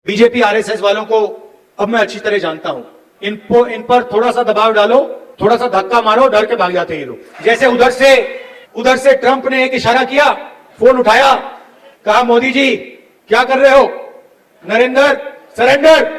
BJP RSS वालों को अब मैं अच्छी तरह जानता हूं। इन पर थोड़ा सा दबाव डालो, थोड़ा सा धक्का मारो, डर के भाग जाते हैं ये लोग। जैसे उधर से ट्रंप ने एक इशारा किया, फोन उठाया, कहा मोदी जी क्या कर रहे हो, नरेंद्र सरेंडर।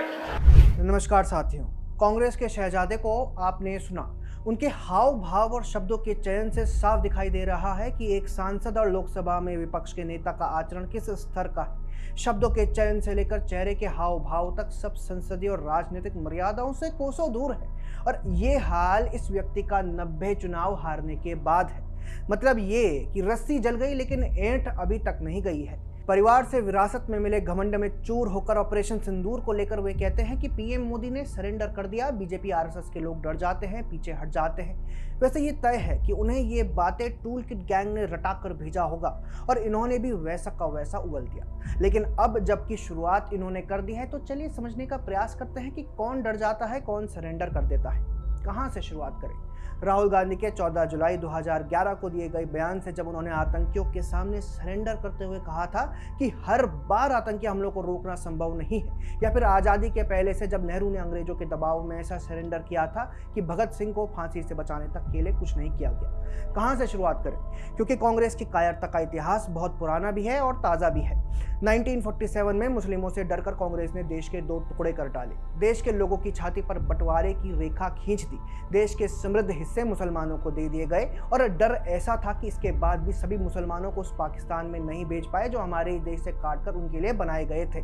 नमस्कार साथियों, कांग्रेस के शहजादे को आपने सुना। उनके हाव भाव और शब्दों के चयन से साफ दिखाई दे रहा है कि एक सांसद और लोकसभा में विपक्ष के नेता का आचरण किस स्तर का है। शब्दों के चयन से लेकर चेहरे के हाव भाव तक सब संसदीय और राजनीतिक मर्यादाओं से कोसों दूर है। और ये हाल इस व्यक्ति का 90 चुनाव हारने के बाद है। मतलब ये कि रस्सी जल गई लेकिन ऐंठ अभी तक नहीं गई है। परिवार से विरासत में मिले घमंड में चूर होकर ऑपरेशन सिंदूर को लेकर वे कहते हैं कि पीएम मोदी ने सरेंडर कर दिया, बीजेपी आरएसएस के लोग डर जाते हैं, पीछे हट जाते हैं। वैसे ये तय है कि उन्हें ये बातें टूल किट गैंग ने रटा कर भेजा होगा और इन्होंने भी वैसा का वैसा उगल दिया। लेकिन अब जबकि शुरुआत इन्होंने कर दी है तो चलिए समझने का प्रयास करते हैं कि कौन डर जाता है, कौन सरेंडर कर देता है। कहां से शुरुआत करें? राहुल गांधी के 14 जुलाई 2011 को दिए गए बयान से, जब उन्होंने आतंकियों के सामने सरेंडर करते हुए कहा था कि हर बार आतंकी हमलों को रोकना संभव नहीं है, या फिर आज़ादी के पहले से जब नेहरू ने अंग्रेजों के दबाव में ऐसा सरेंडर किया था कि भगत सिंह को फांसी से बचाने तक के लिए कुछ नहीं किया गया। कहां से शुरुआत करें? क्योंकि कांग्रेस की कायरता का इतिहास बहुत पुराना भी है और ताज़ा भी है। 1947 में मुस्लिमों से डरकर कांग्रेस ने देश के 2 टुकड़े कर डाले, देश के लोगों की छाती पर बंटवारे की रेखा खींच दी, देश के समृद्ध हिस्से मुसलमानों को दे दिए गए और डर ऐसा था कि इसके बाद भी सभी मुसलमानों को उस पाकिस्तान में नहीं भेज पाए जो हमारे ही देश से काटकर उनके लिए बनाए गए थे।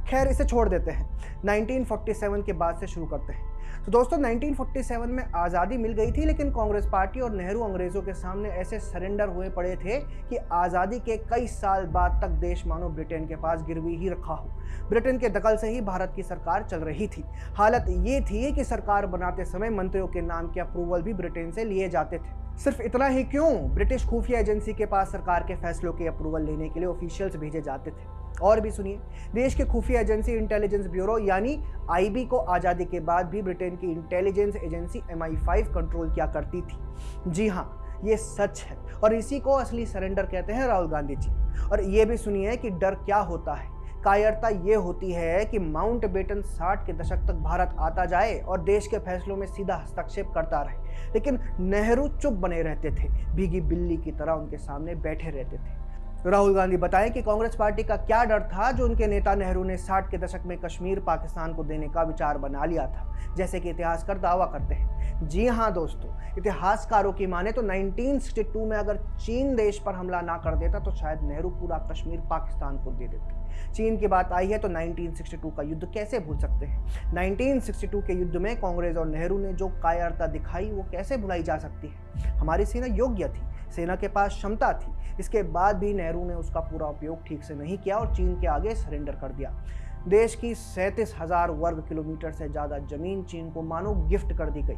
खैर, इसे छोड़ देते हैं, 1947 के बाद से शुरू करते हैं। तो दोस्तों, 1947 में आज़ादी मिल गई थी, लेकिन कांग्रेस पार्टी और नेहरू अंग्रेजों के सामने ऐसे सरेंडर हुए पड़े थे कि आज़ादी के कई साल बाद तक देश मानो ब्रिटेन के पास गिरवी ही रखा हो। ब्रिटेन के दखल से ही भारत की सरकार चल रही थी। हालत ये थी कि सरकार बनाते समय मंत्रियों के नाम के अप्रूवल भी ब्रिटेन से लिए जाते थे। सिर्फ इतना ही क्यों, ब्रिटिश खुफिया एजेंसी के पास सरकार के फैसलों के अप्रूवल लेने के लिए ऑफिशियल्स भेजे जाते थे। और भी सुनिए, देश की खुफिया एजेंसी इंटेलिजेंस ब्यूरो यानी आईबी को आज़ादी के बाद भी ब्रिटेन की इंटेलिजेंस एजेंसी MI5 कंट्रोल किया करती थी। जी हाँ, ये सच है और इसी को असली सरेंडर कहते हैं राहुल गांधी जी। और ये भी सुनिए कि डर क्या होता है। कायरता ये होती है कि माउंट बेटन 60 के दशक तक भारत आता जाए और देश के फैसलों में सीधा हस्तक्षेप करता रहे, लेकिन नेहरू चुप बने रहते थे, भीगी बिल्ली की तरह उनके सामने बैठे रहते थे। राहुल गांधी बताएं कि कांग्रेस पार्टी का क्या डर था जो उनके नेता नेहरू ने 60 के दशक में कश्मीर पाकिस्तान को देने का विचार बना लिया था, जैसे कि इतिहासकार दावा करते हैं। जी हाँ दोस्तों, इतिहासकारों की माने तो 1962 में अगर चीन देश पर हमला ना कर देता तो शायद नेहरू पूरा कश्मीर पाकिस्तान को दे देते। चीन की बात आई है तो 1962 का युद्ध कैसे भूल सकते हैं। 1962 के युद्ध में कांग्रेस और नेहरू ने जो कायरता दिखाई वो कैसे भुलाई जा सकती है। हमारी सेना योग्य थी, सेना के पास क्षमता थी, इसके बाद भी नेहरू ने उसका पूरा उपयोग ठीक से नहीं किया और चीन के आगे सरेंडर कर दिया। देश की 37,000 वर्ग किलोमीटर से ज़्यादा जमीन चीन को मानो गिफ्ट कर दी गई।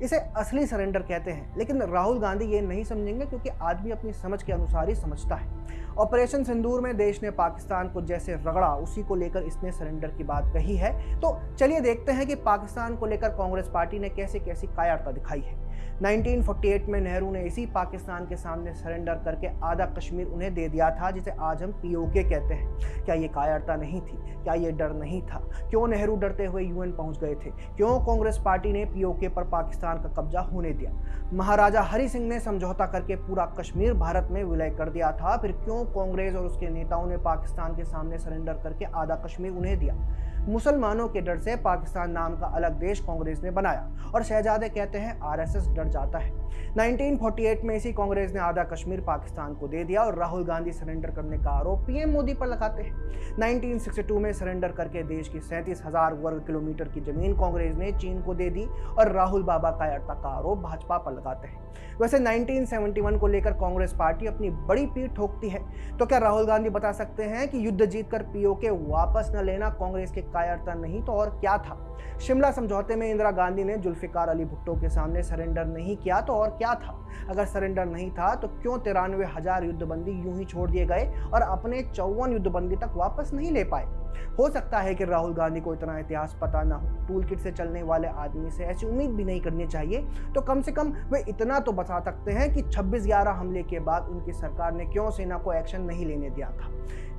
इसे असली सरेंडर कहते हैं, लेकिन राहुल गांधी ये नहीं समझेंगे क्योंकि आदमी अपनी समझ के अनुसार ही समझता है। ऑपरेशन सिंदूर में देश ने पाकिस्तान को जैसे रगड़ा, उसी को लेकर इसने सरेंडर की बात कही है। तो चलिए देखते हैं कि पाकिस्तान को लेकर कांग्रेस पार्टी ने कैसे कैसी कायरता दिखाई है। 1948 में नेहरू ने इसी पाकिस्तान के सामने सरेंडर करके आधा कश्मीर उन्हें दे दिया था, जिसे आज हम POK कहते हैं। क्या ये कायरता नहीं थी? क्या ये डर नहीं था? क्यों नेहरू डरते हुए UN पहुंच गए थे? क्यों कांग्रेस पार्टी ने POK पर पाकिस्तान का कब्जा होने दिया? महाराजा हरि सिंह ने समझौता करके पूरा कश्मीर भारत में विलय कर दिया था, फिर क्यों कांग्रेस और उसके नेताओं ने पाकिस्तान के सामने सरेंडर करके आधा कश्मीर उन्हें दिया? मुसलमानों के डर से पाकिस्तान नाम का अलग देश कांग्रेस ने बनाया और शहजादे कहते हैं RSS डर जाता है। 1948 में इसी कांग्रेस ने आधा कश्मीर पाकिस्तान को दे दिया और राहुल गांधी सरेंडर करने का आरोप पीएम मोदी पर लगाते हैं। 1962 में सरेंडर करके देश की 37,000 वर्ग किलोमीटर की जमीन कांग्रेस ने चीन को दे दी और राहुल बाबा कायरता का आरोप भाजपा पर लगाते हैं। वैसे 1971 को लेकर कांग्रेस पार्टी अपनी बड़ी पीठ ठोकती है, तो क्या राहुल गांधी बता सकते हैं कि युद्ध जीतकर POK वापस न लेना कांग्रेस के कायरता नहीं तो और क्या था? शिमला समझौते में इंदिरा गांधी ने जुल्फिकार अली भुट्टो के सामने सरेंडर नहीं किया तो और क्या था? अगर सरेंडर नहीं था तो क्यों 93,000 युद्धबंदी यूं ही छोड़ दिए गए और अपने 54 युद्धबंदी तक वापस नहीं ले पाए? हो सकता है कि राहुल गांधी को इतना इतिहास पता ना हो, टूल किट से चलने वाले आदमी से ऐसी उम्मीद भी नहीं करनी चाहिए, तो कम से कम वे इतना तो बता सकते हैं कि 26/11 हमले के बाद उनकी सरकार ने क्यों सेना को एक्शन नहीं लेने दिया था,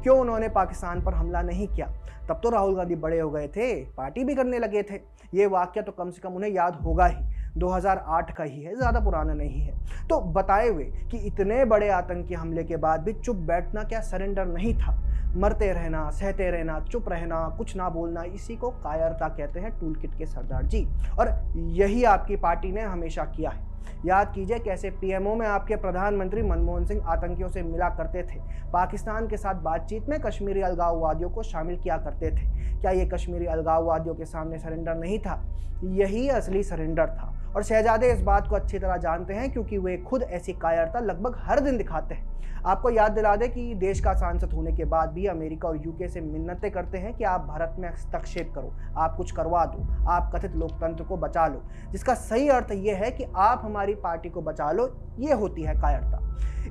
क्यों उन्होंने पाकिस्तान पर हमला नहीं किया। तब तो राहुल गांधी बड़े हो गए थे, पार्टी भी करने लगे थे। ये वाक्य तो कम से कम उन्हें याद होगा ही, 2008 का ही है, ज़्यादा पुराना नहीं है। तो बताए हुए कि इतने बड़े आतंकी हमले के बाद भी चुप बैठना क्या सरेंडर नहीं था? मरते रहना, सहते रहना, चुप रहना, कुछ ना बोलना, इसी को कायरता कहते हैं टूल किट के सरदार जी। और यही आपकी पार्टी ने हमेशा किया है। याद कीजिए कैसे पीएमओ में आपके प्रधानमंत्री मनमोहन सिंह आतंकियों से मिला करते थे, पाकिस्तान के साथ बातचीत में कश्मीरी अलगाववादियों को शामिल किया करते थे। क्या ये कश्मीरी अलगाववादियों के सामने सरेंडर नहीं था? यही असली सरेंडर था। और शहजादे इस बात को अच्छी तरह जानते हैं, क्योंकि वे खुद ऐसी कायरता लगभग हर दिन दिखाते हैं। आपको याद दिला दें कि देश का सांसद होने के बाद भी अमेरिका और यूके से मिन्नतें करते हैं कि आप भारत में हस्तक्षेप करो, आप कुछ करवा दो, आप कथित लोकतंत्र को बचा लो, जिसका सही अर्थ ये है कि आप हमारी पार्टी को बचा लो। ये होती है कायरता।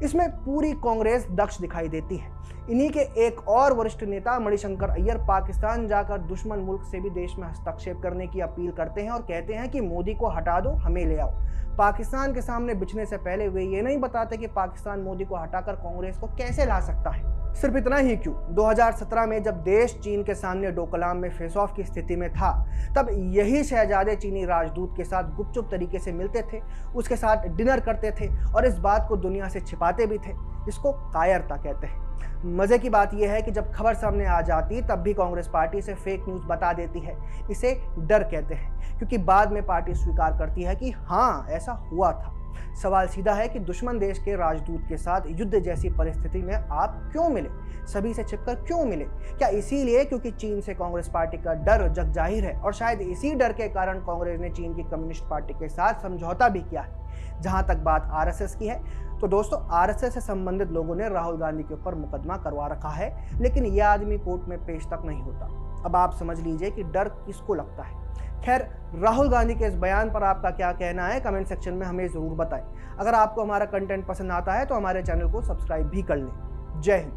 इसमें पूरी कांग्रेस दक्ष दिखाई देती है। इन्हीं के एक और वरिष्ठ नेता मणिशंकर अय्यर पाकिस्तान जाकर दुश्मन मुल्क से भी देश में हस्तक्षेप करने की अपील करते हैं और कहते हैं कि मोदी को हटा दो, हमें ले आओ। पाकिस्तान के सामने बिछने से पहले वे ये नहीं बताते कि पाकिस्तान मोदी को हटाकर कांग्रेस को कैसे ला सकता है। सिर्फ इतना ही क्यों, 2017 में जब देश चीन के सामने डोकलाम में फेस ऑफ की स्थिति में था, तब यही शहजादे चीनी राजदूत के साथ गुपचुप तरीके से मिलते थे, उसके साथ डिनर करते थे और इस बात को दुनिया से छिपाते भी थे। इसको कायरता कहते हैं। मजे की बात यह है कि जब खबर सामने आ जाती तब भी कांग्रेस पार्टी से फेक न्यूज बता देती है। इसे डर कहते हैं, क्योंकि बाद में पार्टी स्वीकार करती है कि हाँ ऐसा हुआ था। सवाल सीधा है कि दुश्मन देश के राजदूत के साथ युद्ध जैसी परिस्थिति में आप क्यों मिले, सभी से छिपकर क्यों मिले? क्या इसीलिए क्योंकि चीन से कांग्रेस पार्टी का डर जग जाहिर है, और शायद इसी डर के कारण कांग्रेस ने चीन की कम्युनिस्ट पार्टी के साथ समझौता भी किया है। जहां तक बात आरएसएस की है, तो दोस्तों आरएसएस से संबंधित लोगों ने राहुल गांधी के ऊपर मुकदमा करवा रखा है, लेकिन यह आदमी कोर्ट में पेश तक नहीं होता। अब आप समझ लीजिए कि डर किसको लगता है। खैर, राहुल गांधी के इस बयान पर आपका क्या कहना है, कमेंट सेक्शन में हमें जरूर बताएं। अगर आपको हमारा कंटेंट पसंद आता है तो हमारे चैनल को सब्सक्राइब भी कर लें। जय हिंद।